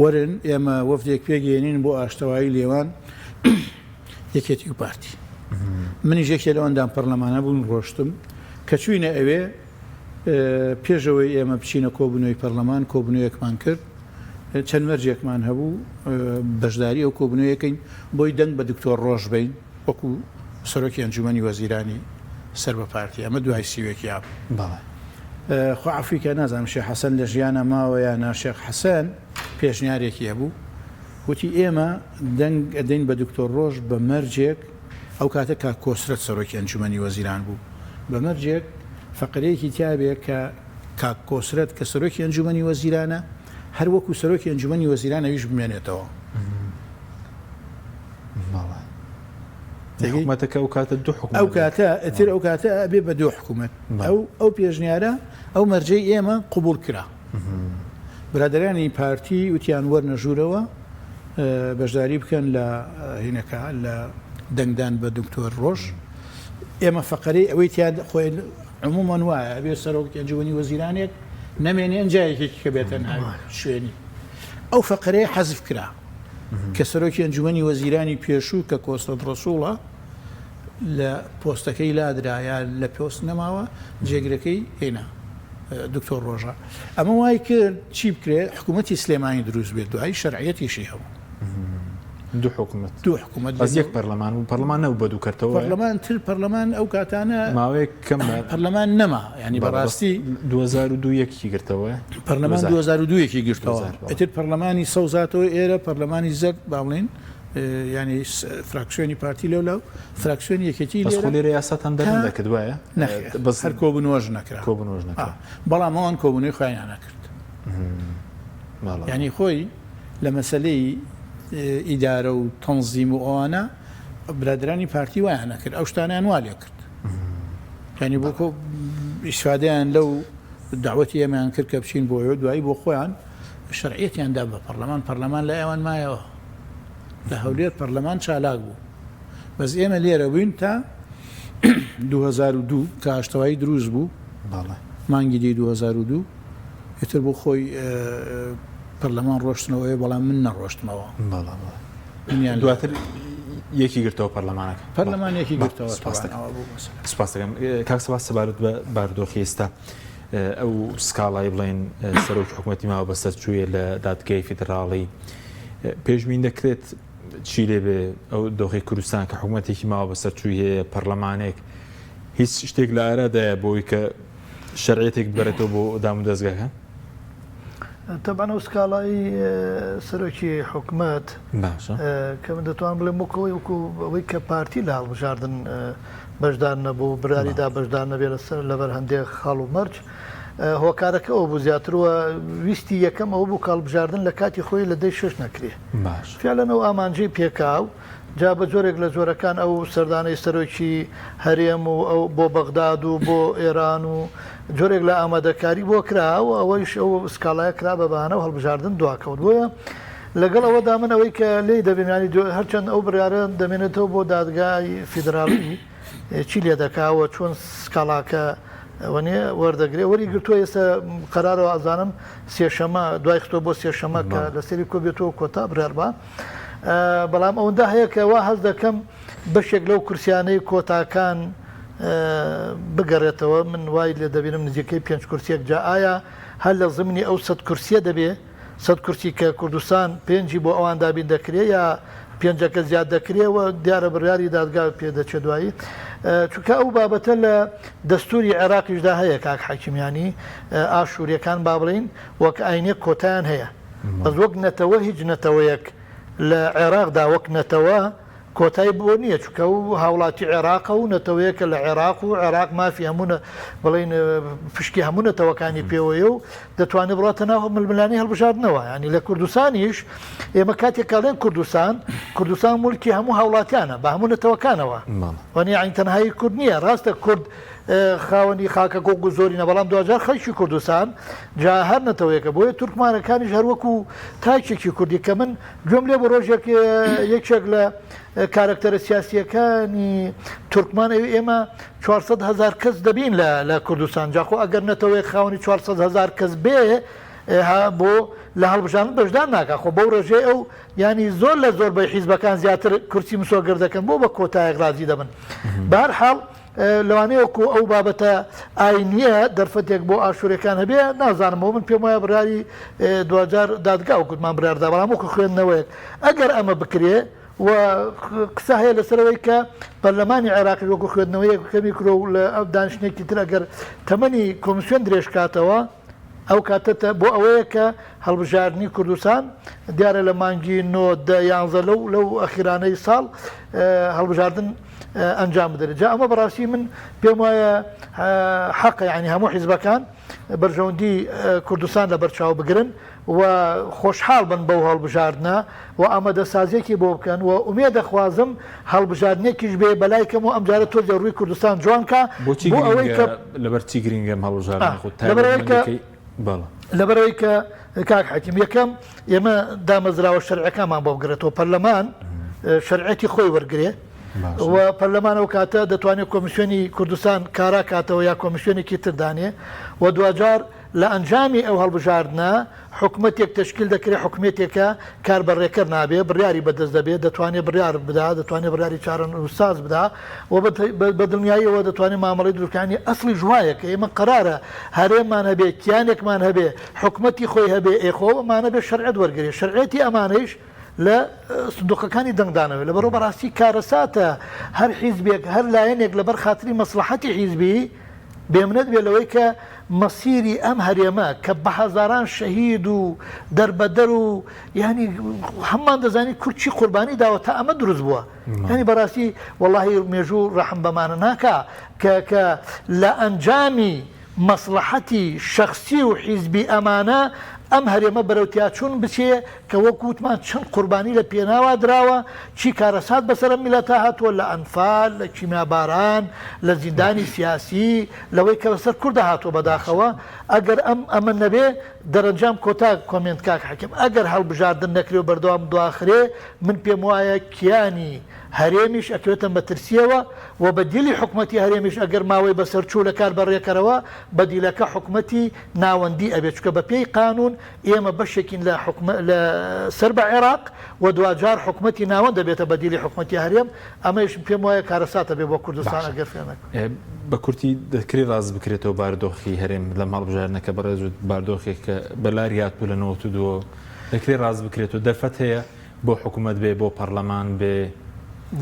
وەرن ئێمە وەفدێک پێگەێنین بۆ ئاشتەوایی لێوان یەکێتی و پارتی منیش یەکێ لەوەندان پەرلەمانە بوون ڕۆشتم کە چوینە ئەوێ پێشەوەی ئێمە بچینە کۆبوونەوەی پەرلەمان کۆبوونەوەیەکمان کرد چەند مەرجێکمان هەبوو بەشداری ئەو کۆبوونەوەیەکەین بۆی دەنگ بە دکتۆر ڕۆژ بین وەکو سەرۆکی ئەنجومەنی وەزیرانی سەر بە پارتی ئەمە دوای سیوێکی یاب خوا عەفوی کە نازانم شێخ حەسەن لە ژیانە ماوە یان شێخ حەسەن پێشنیارێکی هەبوو وتی ئێمە دەنگ ئەدەین بە دکتۆر ڕۆژ بە مەرجێک ئەو کاتە کاک کۆسرەت سەرۆکی ئەنجومەنی وەزیران بوو بە مەرجێک فەقرەیەکی تیابێ کە کاک کۆسرەت کە سەرۆکی ئەنجومەنی وەزیرانە هەر وەکو سەرۆکی ئەنجومەنی وەزیران ئەویش بمێنێتەوە حکوومەتەکە ئەو کاتە دوو حکومەت ئەو کاتە ئەتر ئەو کاتە ئەبێ بە دوو حکوومەت ئەو پێشنیارە ئەو مەرجەی ئێمە قبول کرا برادرانی پارتی وتیان وەرنە ژوورەوە بەشداری بکەن لە هینەکە لە دەنگدان بە دکتۆر ڕۆژ ئێمە فەقەرەی ئەوەی تیان خۆی عمومەن وایە ئەبێ سەرۆکی ئەنجومەنی وەزیرانێک نەمێنێن جایەکێکی کە بێتە ناو شوێنی ئەو فەقەرەیە حەزف کرا کە سەرۆکی ئەنجومەنی وەزیرانی پێشوو کە کۆسەد ڕەسوڵە لە پۆستەکەی لادرایە لە پۆست نەماوە جێگرەکەی هێنا دکتۆر ڕۆژە ئەمە وای کرد چی بکرێ حکوومەتی سلێمانی دروست بێت دوایی شەرعیەتیشی هەبوو دوو حکوومەت بەس یەک پەرلەمان و پەرلەمان نەبوو بە دووکەرتەوە پەرلەمان تر پەرلەمان ئەو کاتانە ماوەیە کەم پەرلەمان نەما ینی بەڕاستی 2002 یەکی گرتەوە پەرلەمان 2002 یەکی گرتەوە ئەتر پەرلەمانی سەوزاتەوە ئێرە پەرلەمانی زەرد باڵێن ینی فراکسیۆنی پارتی لەولاو فراکسیۆنی یەکێتی لێرە یاساتان دەرەن دەکرد وایە بەس هەر کۆبنەوەژ نەکرا بەڵام ئەوان کۆبوونەوەی خۆیان نەکرد ینی خۆی لە مەسەلەی ئیدارە و تەنزیم و ئەوانە برادرانی پارتی وایان نەکرد ئەو شتانیان وا لێ کرد ینی بۆ ئیسفادەیان لەو داوەتی ئێمەیان کرد کە بچین بۆیەوە دوایی بۆ خۆیان شەرعیەتیاندا بە پەرلەمان لە ئێوان مایەوە لە هەولێر پەرلەمان چالاک بوو بەس ئێمە لێرە بووین تا 2002 کە ئاشتەوایی دروست بوو مانگی دی 2002 ئێتر بۆ خۆی پەرلەمان ڕۆشتنەوەی بەڵام من نەڕۆشتمەوە دواتر یەکی گرتەوە پەرلەمان یەکی گرتەوە سپاس دەکەم کاک سەباس سەبارەت بە بارودۆخی ئێستا ئەو سکاڵای بڵێن سەرۆکی حکوومەتی ماوە بەسەرچوویە لە دادگای فیدراڵی پێشبین دەکرێت چی لێبێ ئەو دۆخی کوردستان کە حکوومەتێکی ماوە بەسەرچووی هەیە پەرلەمانێک هیچ شتێک لە ئارادایە بۆی کە شەرعیەتێک ببرێتەوە بۆ دام و دەستگاکە طبعا ئەو سکاڵایی سەرۆکی حکوومەت کە من دەتوان بڵێم وەکەوەی ئەوەی کە پارتی لە هەڵبژاردن بەشدار نەبوو براریدا بەشدار نەبێت لەسەر لەبەر هەندێک خاڵ و مەرج هۆکارەکە ئەو بوو زیاترەوە ویستی یەکەم ئەو بوو کاڵبژاردن لە کاتی خۆی لە دەی شش نەکرێ فعلەنەوە ئامانجەی پێکاو جا بە جۆرێک لە جۆرەکان ئەو سەردانەی سەرۆکی هەرێم و ئەو بۆ بەغداد و بۆ ئێران و جۆرێک لە ئامادەکاری بۆ کراوە ئەوەیش ئەو سکاڵایە کرا بە بەهانە و هەڵبژاردن دواکەوت بۆیە لەگەڵ ئەوەدا من ئەوەی کە لێی دەبێنانی هەرچەند ئەو بڕیارە دەمێنێتەوە بۆ دادگای فیدراڵی چی لێ دەکاوە چۆن سکاڵاکە وەنێ وەردەگرێ وەری گرتووە ئێستا قەرارەوە ئازانم سێشەمە دوای خستۆ بۆ سێشەمە کە لەسەری کۆ بێتەوە کۆتا براربە بەڵام ئەوەندا هەیە کە وا هەز دەکەم بەشێک لەو کورسیانەی کۆتاکان بگەڕێتەوە من وای لێ دەبێنم نزیکەی 5 کورسیەک جا ئایا هەر لە زمینی ئەو 100 کورسیە دەبێ 100 کورسی کە کوردستان پێنجی بۆ ئەوان دابین دەکرێت یا پێنجەکە زیاد دەکرێەوە دیارە بڕیاری دادگا پێدەچێت دوایی چونکە ئەو بابەتە لە دەستوری عێراقیشدا هەیە کاک حاکیمیانی ئاشووریەکان با بڵین وەک ئاینێک کۆتایان هەیە بەس وەک نەتەوە هیچ نەتەوەیەک لە عێراقدا وەک نەتەوە کۆتایی بۆ نییە چکە و هاوڵاتی عێراقە و نەتەوەیەکە لە عێراق و عێراق مافی هەمونە بڵین پشکی هەموو نەتەوەکانی پێوەیە و دەتوانێت بڕاتە ناو ململانی هەڵبژاردنەوە ینی لە کوردستانیش ئێمە کاتێک کاڵێن کوردستان مولکی هەموو هاوڵاتیانە بە هەموو نەتەوەکانەوە وەنی عین تەنهایی کورد نییە ڕاستە کورد خاوەنی خاکە گۆگ و زۆرینە بەڵام 2000 خەڵکی کوردستان جا هەر نەتەوەیەکە بۆیە تورکمانەکانیش هەروەکو تاچێکی کوردی کە من گوێم لێ بە ڕۆژێک یەکێک لە کارکتەرە سیاسیەکانی تورکمان ئێمە 400,000 کەس دەبین لە کوردستان جاخۆ ئەگەر نەتەوەی خاوەنی 400,000 کەس بێ بۆ لە هەڵبژاردن بەشدار ناکە خۆ بەو ڕێژێ ئەو ینی زۆر لە زۆر بە حیزبەکان زیاتر کورسی مسۆگەر دەکەن بۆ بە کۆتایەک رازی دەبن بەهەرحاڵ لەوانەیەکو ئەو بابەتە ئاینیە دەرفەتێک بۆ ئاشوورەکان هەبێ نازانمەوە من پێم وایە بڕیاری 2000 دادگا و گوتمان بڕاردا بەڵام وەکو خوێندنەوەیەک ئەگەر ئەمە بکرێ و قسە هەیە لەسەرەوەی کە پەرلەمانی عێراقی وەکو خوێندنەوەیەک کەمی کرۆ و لە ئەو دانیشتێکی تر ئەگەر تەمەنی کۆمیسیۆن درێژ کاتەوە ئەو کاتە بۆ ئەوەیە کە هەڵبژاردننی کوردستان دیارە لە مانگی 9 لەو ئەخیرانەی ساڵ هەڵبژاردن ئەنجام بدرێت جا ئەمە بەڕاستی من پێم وایە حەقە ینی هەموو حیزبەکان بەرژەوەندی کوردستان لە بەرچاو بگرن و خۆشحاڵ بن بەو هەڵبژاردنە و ئامادەسازیێکی بۆ بکەن و ئومێ دەخوازم هەڵبژاردنێکیش بێ بەلایکەم و ئەمجارە تۆ ڕووی کوردستان جوانکە بۆ ئەوەی کە لەبەرچی گرنگم هەڵبژاردن لەبەرەوەی کە کاک حەکیم یەکەم ئێمە دامەزراوە شەرعەکانمان بۆ بگرێتەوە پەرلەمان شەرعەتی خۆی وەرگێ و پەرلەمانەوە کاتە دەتوانێت کۆمیسیۆنی کوردستان کارا کاتەوە یا کۆمیسیۆنێکی تردانێ و دوجار لە ئەنجامی ئەو هەڵبژاردنە حکومەتێک تشکیل دەکرێت حکومەتێکە کاربڕێکەر نابێ بڕیاری بەدەست دەبێت دەتوانێت بڕیار بدا دەتوانێت بڕیاری چارەن وساز بدا و بە دڵنیاییەوە دەتوانێت مامەڵی دروستکانی ئەسڵی ژوایەکە ئێمە قەرارە هەرێمان هەبێ کیانێکمان هەبێ حکومەتی خۆی هەبێ ئێخۆمانە بێ شەرعەت وەرگێ شەرعەتی ئەمانەیش لە سندوقەکانی دەنگدانەوە لە بەرەو بەڕاستی کارەساتە هەر حیزبێک هەر لایەنێک لەبەر خاتری مەسلحەتی حیزبی بێمنێت بێ لەوەی کە مەسیری ئەم هەرێمە کە بە هەزاران شەهید و دەربەدەر و ینی هەممان دەزانی کورچی قوربانی داوە تا ئەمە دروست بووە ینی بەڕاستی وەڵاهی مێژوو ڕەحم بەمانە ناکە کە لە ئەنجامی مەسلحەتی شەخسی و حیزبی ئەمانە ئەم هەرێمە بەرەوتیاچوون بچێ کە وەکووتمان چەند قوربانی لە پێناوا درراوە چی کارەسات بەسەر میلەتە هاتووە لە ئەنفال لە کیمیاباران لە زیندانی سیاسی لەوەی کە بەسەر کوردە هاتووە بەداخەوە ئەگەر ئەمە نەبێ دەرەنجام کۆتا کۆمنت کاک حەکیم ئەگەر هەڵبژاردن نەکرێ و بەردەوام دواخرێ من پێم وایە کیانی هەرێمیش ئەکرێتە مەترسیەوە و بەدیلی حکومەتی هەرێمیش ئەگەر ماوەی بەسەر چوو لە کار بەڕێکەرەوە بەدیلەکە حکومەتی ناوەندی ئەبێت چکە بە پێی قانون ئێمە بەشێکین لە سەر بە عێراق و دوجار حکومەتی ناوەند دەبێتە بەدیلی حکومەتی هەرێم ئەمەش پێم وایە کارەساتە بێ بۆ کوردستان ئەگەر فێنەک بە کورتی دەکری ڕاز بکرێتەوە باردۆخی هەرێم لە ماڵبژارنەکە بەڕێز باردۆخێک کە بەلاری هاتبوو لە 92 دەکری ڕاز بکرێتەوە دەرفەت هەیە بۆ حکوومەت بێ بۆ پەرلەمان بێ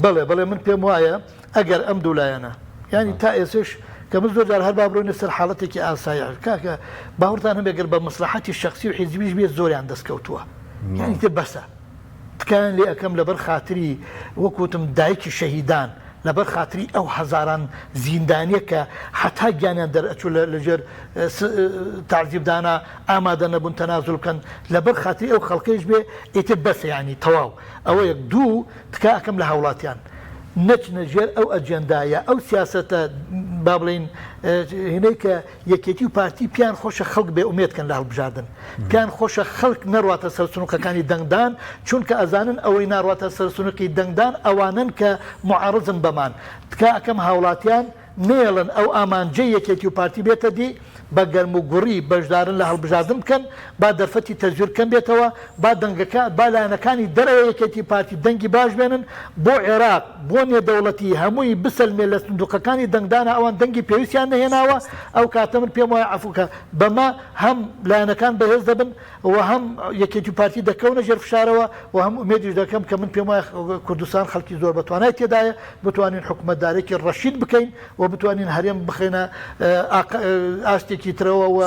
بەڵێ من پێم وایە ئەگەر ئەم دوولایەنە ینی تا ئێسش کە من زۆرجار هەر بابرۆنە سەر حاڵەتێکی ئاسایی کاکە باوەڕتان هەبێگەر بە مەسلحەتی شخصی و حیزبیش بێت زۆریان دەستکەوتووە ینی تر بەسە تکایان لێ ئەەکەم لەبەر خاتری وەکوتم دایکی شەهیدان لەبەر خاتری ئەو هەزاران زیندانیە کە حتا گیانیان دەرئەچوو لەژێر تعزیبدانە ئامادە نەبوون تەنازل بکەن لەبەر خاتری ئەو خەڵکەیش بێ ئیتر بەسە ینی تەواو ئەوە یەک دوو تکا ئەەکەم لە هاوڵاتیان نەچنە ژێر ئەو ئەجێندایە ئەو سیاسەتە با بڵین هینەی کە یەکێتی و پارتی پیان خۆشە خەڵک بێ ئومێدکەن لە هەڵبژاردن پیان خۆشە خەڵک نەڕواتە سەرسونوقەکانی دەنگدان چونکە ئەزانن ئەوەی ناڕواتە سەرسونوقی دەنگدان ئەوانن کە معارضن بەمان تکا ئەەکەم هاوڵاتیان نێڵن ئەو ئامانجەی یەکێتی و پارتی بێتە دی بە گەرم و گوڕی بەشدارن لە هەڵبژاردن بکەن با دەرفەتی تەزویرکەم بێتەوە با دەنگەکە با لایەنەکانی دەرەوە یەکێتی پارتی دەنگی باش بێنن بۆ عێراق بۆ نێدەوڵەتی هەمووی بسەلمێ لە سندوقەکانی دەنگدانە ئەوان دەنگی پێویستیان نەهێناوە ئەو کاتە من پێم وایە عەفوکە بەمە هەم لایەنەکان بەهێز دەبن و هەم یەکێتی پارتی دەکەونە ژێر فشارەوە و هەم ئومێدیش دەکەم کە من پێم وایە کوردستان خەڵکی زۆر بەتوانای تێدایە بتوانین حکومەتدارێکی ڕەشید بکەین و بتوانین هەرێم بخێنە ئاستێکی ترەوە و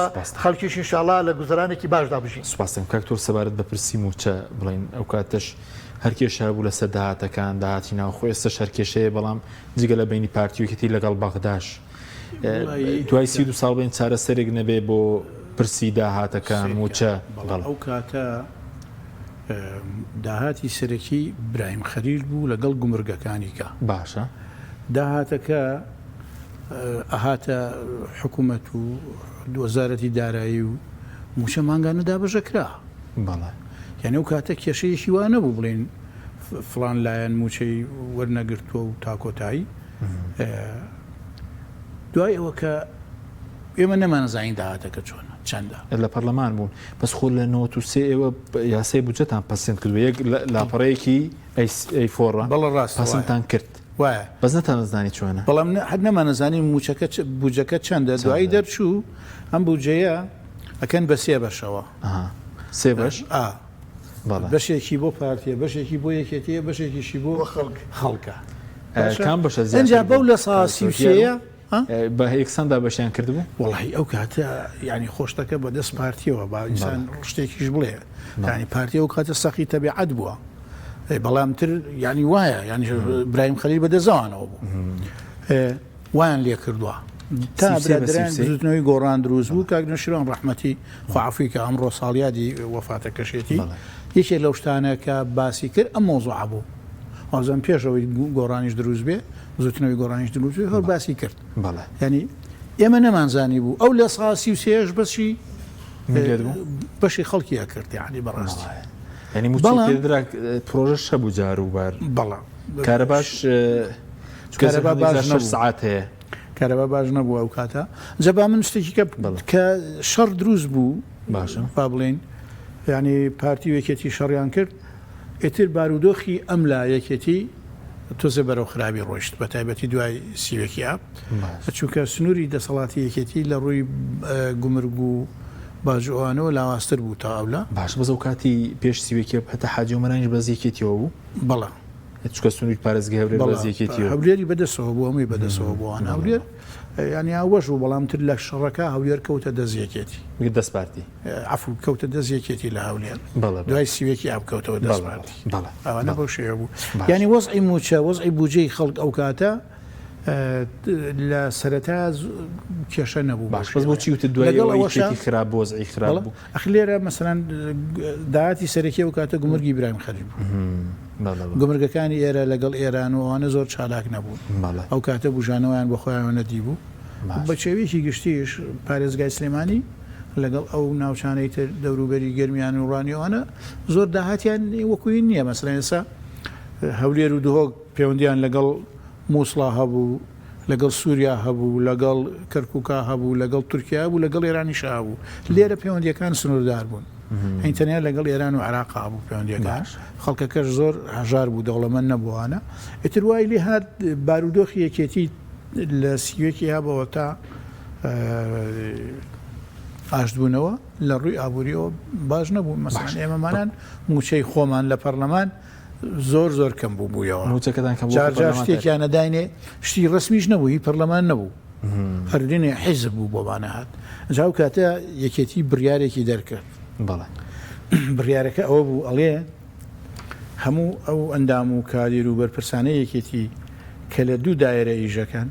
خەڵکیش ئینشاءڵڵا لە گوزەرانێکی باشدا بژین. سوپاسم کاکتۆر سەبارەت بە پرسی موچە بڵین ئەو کاتەش هەرکێشە بوو لەسەر داهاتەکان داهاتی ناوخۆ ئێستش هەرکێشەیە بەڵام جگە لە بینی پارتیوکەتی لەگەڵ بەغداش دوای 32 ساڵ بین چارەسەرێک نەبێ بۆ پرسی داهاتەکان موچە ئەو کاتە داهاتی سەرەکی برایم خەلیل بوو لەگەڵ گومرگەکانیکە باشە داهاتەکە ئەهاتە حکوومەت و وەزارەتی دارایی و موچە مانگانە دابەژەکرا بەڵێ یعنی ئەو کاتە کێشەیەکی وا نەبوو بڵێن فلان لایەن موچەی وەرنەگرتووە و تاکۆتایی دوای ئەوە کە ئێمە نەمانەزانین داهاتەکە چۆنە چەندە لە پەرلەمان بوون بەس خۆ لە 93 ئێوە یاسای بودجەتان پەسەند کردو یەک لاپەڕەیەکی ئەیفۆڕە بەڵە ڕاست پەسەندتان کرد وایە بەس نەتانەزانی چۆنە بەڵام حد نەمانەزانین موچەکە بودجەکە چەندە دوایی دەرچوو ئەم بودجەیە ئەکەن بە سێ بەشەوە سێ بەش بەشێکی بۆ پارتیە بەشێکی بۆ یەکێتیە بەشێکیشی بۆ خەڵکە کام بەشە ئەنجا بەو لە ساسیوسەیە بە یەکساندا بەشیان کردبوو وڵی ئەو کاتە ینی خۆشتەکە بە دەست پارتیەوە با ئینسان شتێکیش بڵێ ینی پارتیە و کاتە سەخی تەبیعەت بووە بەڵام تر ینی وایە ینی برایم خەلیل بەدەزانەوە بوو وایان لێ کردووە تا برادران زوتنەوەی گۆڕان دروست بوو کاک نەشیروان ڕەحمەتی خواعافی کە ئەمڕۆ ساڵیادی وەفاتە کەشێتی یەکێک لەو شتانە کە باسی کرد ئەم مۆزوع بوو ئازم پێشەوەی گۆڕانیش دروست بێ زوتنەوەی گۆڕانیش دروست بێ هەر باسی کرد ینی ئێمە نەمانزانی بوو ئەو لە ساسی و سێش بەشی خەڵکیە کرد ینی بەڕاستی ینی پرۆژە شەبوو جار و بار بەڵام کارە باش سعات هەیە کارەبا باش نەبوو ئەو کاتە جەبا من شتێکی کە شەڕ دروست بوو باشە با بڵێن یعنی پارتی یەکێتی شەڕیان کرد ئێتر بارودۆخی ئەم لایەکێتی تۆزە بەرەو خراپی ڕۆیشت بە تایبەتی دوای سیوەکی ئاب چونکە سنووری دەسەڵاتی یەکێتی لە ڕووی گومرگ و باژوانەوە لاوااستر بوو تا ئەولا باش بەزە و کاتی پێش سیوەکی هەتا حاجی و مەرانج بەزیەکێتیەوە بوو بەڵە چکە سنووری پارێزگای هەولێر بەزیەکێتی هەولێری بەدەستەوە بوو ئەمەی بەدەستەوە بووان هەولێر ینی ئەوەش و بەڵامتر لە شەڕەکە هەولێر کەوتە دەستیەکێتی دەستپارتی عفو کەوتە دەستیەکێتی لە هەولێر بەڵێ دوای سیوەکی ئابکەوتەوە دەستپارتی بەڵێ ئەوانە بەو شێوە بوو ینی وەزعی موچە وەزعی بودجەی خەڵک ئەو کاتە لە سەرەتا کێشە نەبوو باش بەس بۆچی وتە دوای خراپ بۆ وەزعی خراپ بوو ئەخ لێرە مەسەلاً داهاتی سەرەکی ئەو کاتە گومرگی ئیبراهیم خەلیل بوو گومرگەکانی ئێرە لەگەڵ ئێران و ئەوانە زۆر چالاک نەبوون ئەو کاتە بژانەوەیان بە خۆیان نەدی بوو بە شێوەیەکی گشتیش پارێزگای سلێمانی لەگەڵ ئەو ناوچانەی تر دەوروبەری گەرمیان و ڕانیەوانە زۆر داهاتیان وەکوی نییە مەسەلاً ئێستا هەولێر و دهۆک پەیوەندیان لەگەڵ مووسڵا هەبوو لەگەڵ سووریا هەبوو لەگەڵ کەرکووکا هەبوو لەگەڵ تورکیا بوو لەگەڵ ئێرانیش هەبوو لێرە پەیوەندیەکان سنووردار بوون ئەینتەنیا لەگەڵ ئێران و عێراق هەبوو پەیوەندیەکان خەڵکەکەش زۆر هەژار بوو دەوڵەمەند نەبووانە ئیتر وای لێ هات بارودۆخی یەکێتی لە سیوەکی هەبەوە تا ئاشتبوونەوە لە ڕووی ئابوووریەوە باش نەبوو مەسەڵەن ئێمەمانان موچەی خۆمان لە پەرلەمان زۆر کەم بوو بوویەوە جار شتێکیان نەداینێ شتی ڕسمیش نەبوو هی پەرلەمان نەبوو هەردێنێ حیزب بوو بۆمانە هات جاو کاتە یەکێتی بڕیارێکی دەرکرد بەڵێ بڕیارەکە ئەوە بوو ئەڵێ هەموو ئەو ئەندام و کادیر و بەرپرسانەی یەکێتی کە لە دوو دایرە ئیژەکەن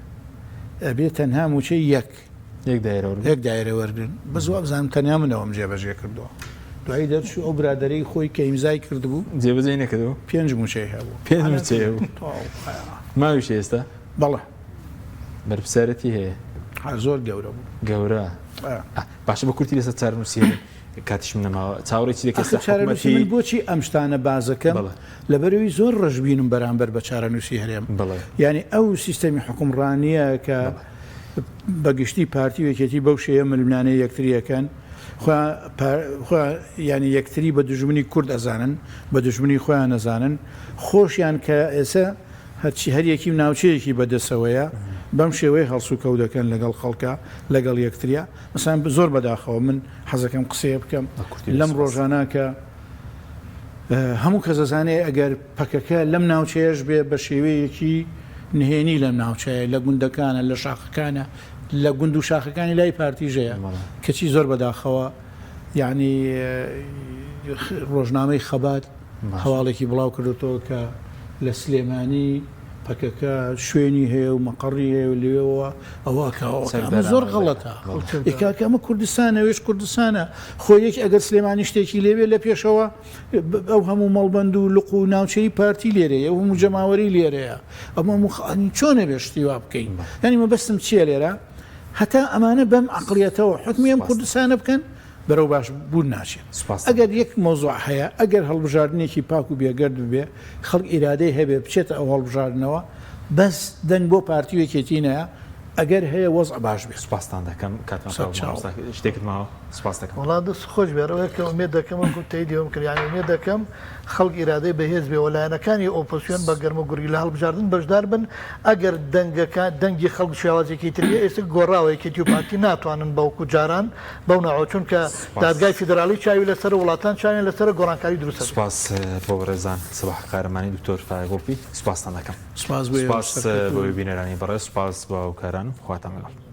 ئەبێت تەنها موچەی یەک دایرە وەرگن بە زواب بزانم تەنیا منەوەم جێبەجێ کردووە دوایی دەرچوو ئەو برادەرەی خۆی کە ئیمزای کردبوو جێبەجێ نەکردەوە 5 موچەی هەبوو 5 موچەی هەبوو ماویش ئێستا بەڵێ بەرپرسارەتی هەیە زۆر گەورە بوو گەورە باشە بە کورتی لەسەر چارنووسێن کاتیشم نەماوە چاوەڕێکی دەکەستا من بۆچی ئەم شتانە بازەکەم لەبەرەوەی زۆر ڕژبینم بەرامبەر بە چارەنووسی هەرێم ینی ئەو سیستەمی حکومڕانیە کە بەگشتی پارتی وێکێتی بەو شێیە ملمانەی یەکتریەکەن ینی یەکتری بە دژمنی کورد ئەزانن بە دژمنی خۆیان نەزانن خۆشیان کە ئێستا هەرچی هەریەکی ناوچەیەکی بەدەسەوەیە بەم شێوەیە هەڵسو کەوت دەکەن لەگەڵ خەڵکە لەگەڵ یەکتریا مەسان زۆر بەداخەوە من حەزەکەم قسەیە بکەم لەم ڕۆژانە کە هەموو کەسەزانەیە ئەگەر پەکەکە لەم ناوچەیەش بێ بە شێوەیەکی نهێنی لەم ناوچەیە لە گوندەکانە لە شاخەکانە لە گوند و شاخەکانی لای پارتیژەیە کەچی زۆر بەداخەوە یعنی ڕۆژنامەی خەبات هەواڵێکی بڵاو کردوەوە کە لە سلێمانی پەکەکە شوێنی هەیە و مەقڕی هەیە و لێەوە ئەوە زۆر غەڵەتە ئێکاکە ئەمە کوردستانەوێش کوردستانە خۆیەک ئەگەر سلێمانی شتێکی لێوێ لە پێشەوە ئەو هەموو مەڵبەند و لق و ناوچەی پارتی لێرەیە و مجەماوەری لێرەیە ئەمە مخانی چۆنە بێ شتی وا بکەین ینی مەبەستم چییە لێرە هەتا ئەمانە بەم عقلیەتەوە حکمی ئەم کوردستانە بکەن بەرەو باش بوون ناچێت ئەگەر یەک مۆزوع هەیە ئەگەر هەڵبژاردنێکی پاک و بێگەرد ببێ خەڵک ئیرادەی هەبێ بچێتە ئەو هەڵبژاردنەوە بەس دەنگ بۆ پارتی وێکێتینەیە ئەگەر هەیە وەزع باش بێت سوپاسان دەکەم شتێکت ماوە سپاس دەکەم وڵات دەست خۆش بێرەوەیکە ئومێد دەکەم گوتەی دیوم کردیانی ئومێد دەکەم خەڵک ئیرادەی بەهێز بێ وەلایەنەکانی ئۆپۆسیۆن بە گەرمە گوڕی لە هەڵبژاردن بەشدار بن ئەگەر دەنگی خەڵک شێوازێکی تریە ئێستا گۆڕاوەیەکێتی و پارتی ناتوانن بەوکو جاران بەو ناوە چونکە دادگای فیدرالی چاوی لەسەر وڵاتان چاویان لەسەر گۆڕانکاری دروستە سپاس بۆ بەڕێزان سەباح قارەمانی دکتۆر فایگۆپی سپاسان دەکەم سپاس بۆ بینەرانی بەڕێز سپاس بە هاوکاران خواتان لەگەڵ